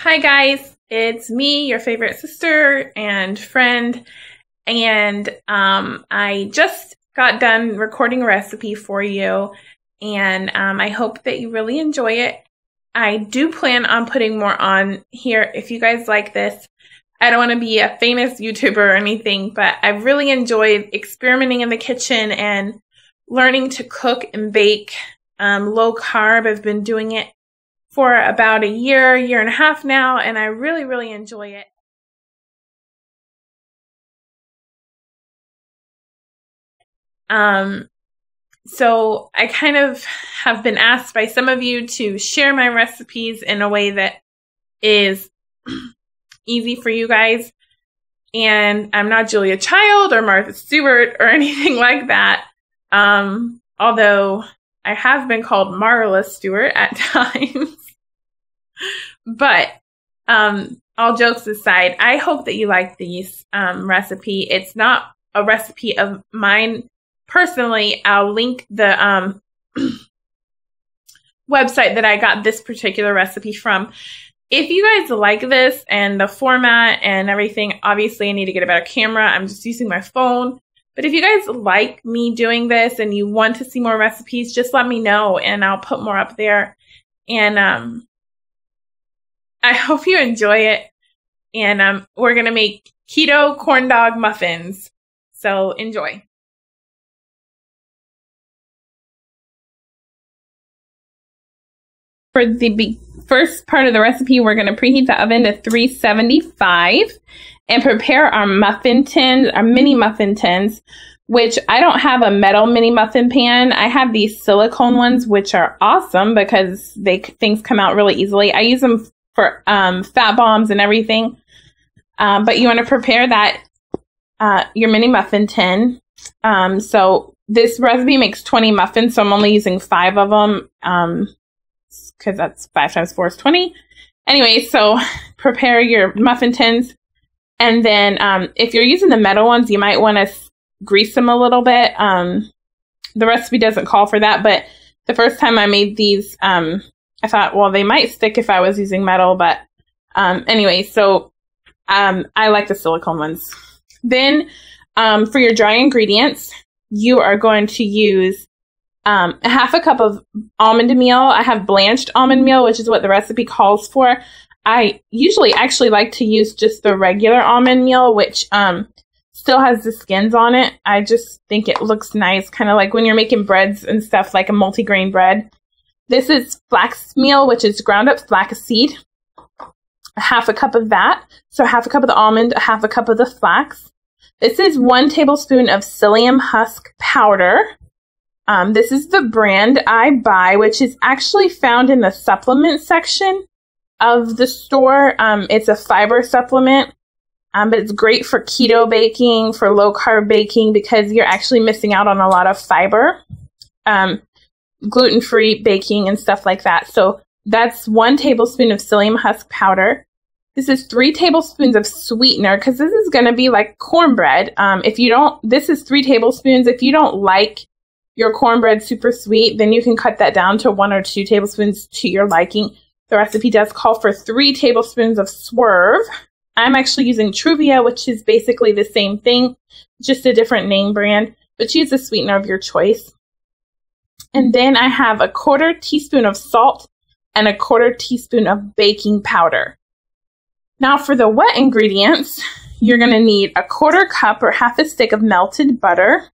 Hi guys, it's me, your favorite sister and friend, and I just got done recording a recipe for you, and I hope that you really enjoy it. I do plan on putting more on here if you guys like this. I don't want to be a famous YouTuber or anything, but I've really enjoyed experimenting in the kitchen and learning to cook and bake low carb. I've been doing it for about a year and a half now, and I really enjoy it. So I kind of have been asked by some of you to share my recipes in a way that is easy for you guys. And I'm not Julia Child or Martha Stewart or anything like that. Although I have been called Marla Stewart at times. But all jokes aside, I hope that you like this recipe. It's not a recipe of mine personally. I'll link the website that I got this particular recipe from. If you guys like this and the format and everything, obviously I need to get a better camera. I'm just using my phone. But if you guys like me doing this and you want to see more recipes, just let me know and I'll put more up there. And I hope you enjoy it. And we're going to make keto corn dog muffins. So enjoy. For the first part of the recipe, we're going to preheat the oven to 375 and prepare our muffin tins, our mini muffin tins, which I don't have a metal mini muffin pan. I have these silicone ones, which are awesome because things come out really easily. I use them for fat bombs and everything. But you want to prepare that, your mini muffin tin. So this recipe makes 20 muffins, so I'm only using 5 of them. Because that's 5 times 4 is 20. Anyway, so prepare your muffin tins. And then if you're using the metal ones, you might want to grease them a little bit. The recipe doesn't call for that, but the first time I made these, I thought, well, they might stick if I was using metal. But anyway, so I like the silicone ones. Then for your dry ingredients, you are going to use half a cup of almond meal. I have blanched almond meal, which is what the recipe calls for. I usually actually like to use just the regular almond meal, which still has the skins on it. I just think it looks nice, kind of like when you're making breads and stuff, like a multigrain bread. This is flax meal, which is ground up flaxseed. Half a cup of that. So half a cup of the almond, half a cup of the flax. This is 1 tablespoon of psyllium husk powder. This is the brand I buy, which is actually found in the supplement section of the store. It's a fiber supplement, but it's great for keto baking, for low carb baking, because you're actually missing out on a lot of fiber, gluten-free baking and stuff like that. So that's 1 tablespoon of psyllium husk powder. This is 3 tablespoons of sweetener, because this is going to be like cornbread. This is 3 tablespoons. If you don't like your cornbread super sweet, then you can cut that down to 1 or 2 tablespoons to your liking. The recipe does call for 3 tablespoons of Swerve. I'm actually using Truvia, which is basically the same thing, just a different name brand, but use a sweetener of your choice. And then I have 1/4 teaspoon of salt and 1/4 teaspoon of baking powder. Now for the wet ingredients, you're going to need 1/4 cup or half a stick of melted butter,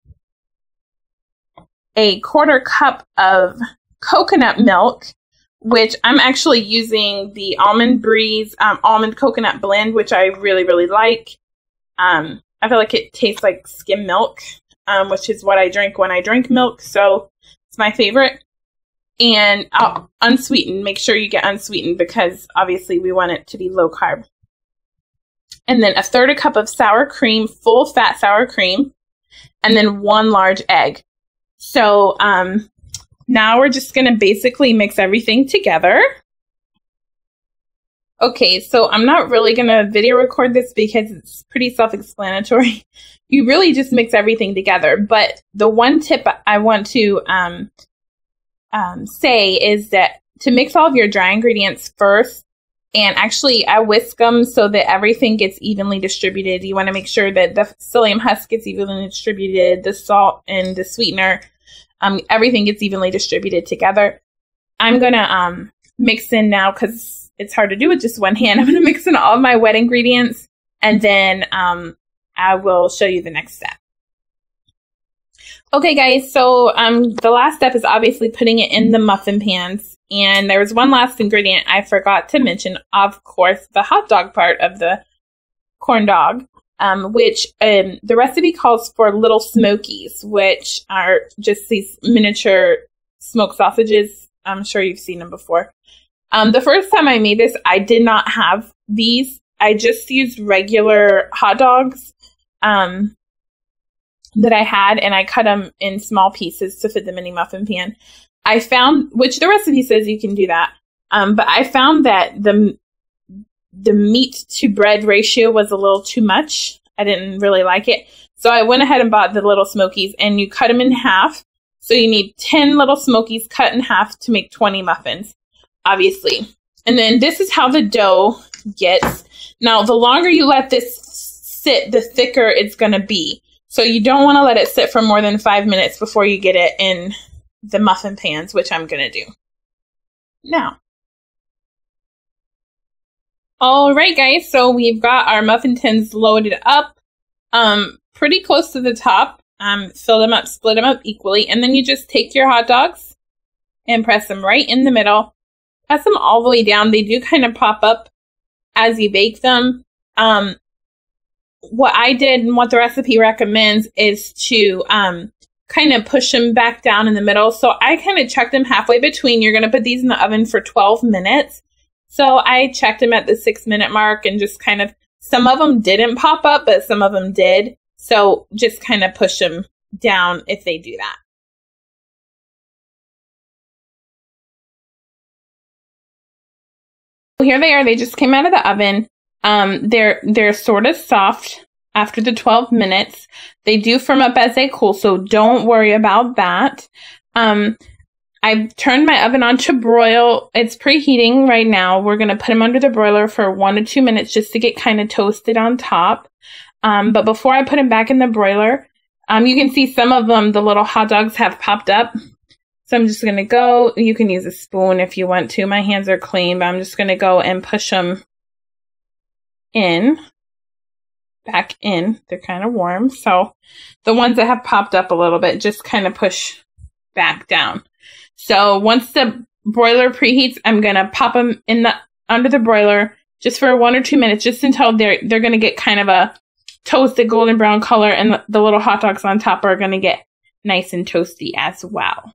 1/4 cup of coconut milk, which I'm actually using the Almond Breeze almond coconut blend, which I really like. I feel like it tastes like skim milk, which is what I drink when I drink milk, so it's my favorite. And unsweetened. Make sure you get unsweetened because obviously we want it to be low carb. And then 1/3 cup of sour cream, full fat sour cream, and then 1 large egg. So now we're just going to basically mix everything together. Okay, so I'm not really going to video record this because it's pretty self-explanatory. You really just mix everything together. But the one tip I want to say is that to mix all of your dry ingredients first And actually, I whisk them so that everything gets evenly distributed. You want to make sure that the psyllium husk gets evenly distributed, the salt and the sweetener, everything gets evenly distributed together. I'm going to mix in now, because it's hard to do with just one hand. I'm going to mix in all of my wet ingredients, and then I will show you the next step. Okay, guys, so the last step is obviously putting it in the muffin pans. And there was one last ingredient I forgot to mention, of course, the hot dog part of the corn dog, which the recipe calls for little smokies, which are just these miniature smoked sausages. I'm sure you've seen them before. The first time I made this, I did not have these. I just used regular hot dogs that I had, and I cut them in small pieces to fit them in a muffin pan. I found, which the recipe says you can do that, but I found that the meat to bread ratio was a little too much. I didn't really like it. So I went ahead and bought the little smokies, and you cut them in half. So you need 10 little smokies cut in half to make 20 muffins, obviously. And then this is how the dough gets. Now, the longer you let this sit, the thicker it's going to be. So you don't want to let it sit for more than 5 minutes before you get it in the muffin pans, which I'm going to do now. All right, guys, so we've got our muffin tins loaded up pretty close to the top. Fill them up, split them up equally, and then you just take your hot dogs and press them right in the middle. Press them all the way down. They do kind of pop up as you bake them. What I did and what the recipe recommends is to kind of push them back down in the middle. So I kind of checked them halfway between. You're going to put these in the oven for 12 minutes. So I checked them at the 6-minute mark, and just kind of, some of them didn't pop up, but some of them did. So just kind of push them down if they do that. Here they are. They just came out of the oven. They're sort of soft after the 12 minutes. They do firm up as they cool, so don't worry about that. I've turned my oven on to broil. It's preheating right now. We're going to put them under the broiler for 1 to 2 minutes just to get kind of toasted on top. But before I put them back in the broiler, you can see some of them, the little hot dogs have popped up. So I'm just going to go, you can use a spoon if you want to. My hands are clean, but I'm just going to go and push them back in. They're kind of warm. So the ones that have popped up a little bit, just kind of push back down. So once the broiler preheats, I'm going to pop them under the broiler just for 1 or 2 minutes, just until they're going to get kind of a toasted golden brown color, and the little hot dogs on top are going to get nice and toasty as well.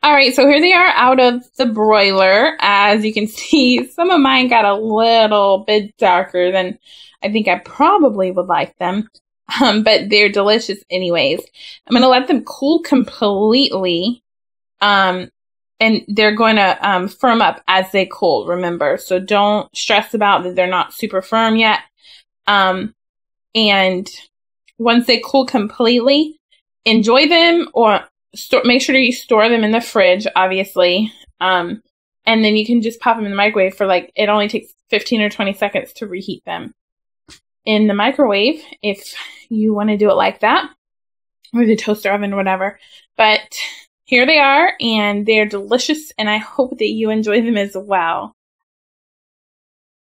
All right, so here they are out of the broiler. As you can see, some of mine got a little bit darker than I think I probably would like them, but they're delicious anyways. I'm going to let them cool completely, and they're going to firm up as they cool, remember. So don't stress about that they're not super firm yet. And once they cool completely, enjoy them, or make sure you store them in the fridge, obviously. And then you can just pop them in the microwave for it only takes 15 or 20 seconds to reheat them in the microwave if you want to do it like that, or the toaster oven, whatever. But here they are, and they're delicious, and I hope that you enjoy them as well.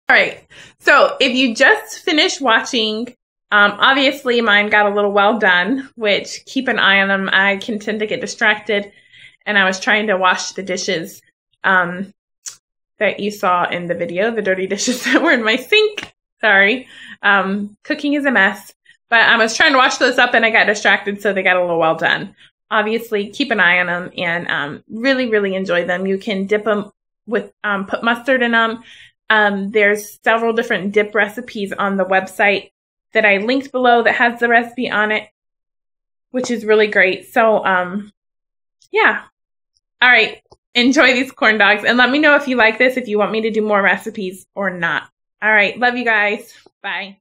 All right, so if you just finished watching, obviously mine got a little well done, which keep an eye on them. I can tend to get distracted, and I was trying to wash the dishes that you saw in the video, the dirty dishes that were in my sink. Sorry, cooking is a mess, but I was trying to wash those up, and I got distracted, so they got a little well done. Obviously, keep an eye on them, and really, really enjoy them. You can dip them with, put mustard in them. There's several different dip recipes on the website that I linked below that has the recipe on it, which is really great. So, yeah. All right. Enjoy these corn dogs, and let me know if you like this, if you want me to do more recipes or not. All right. Love you guys. Bye.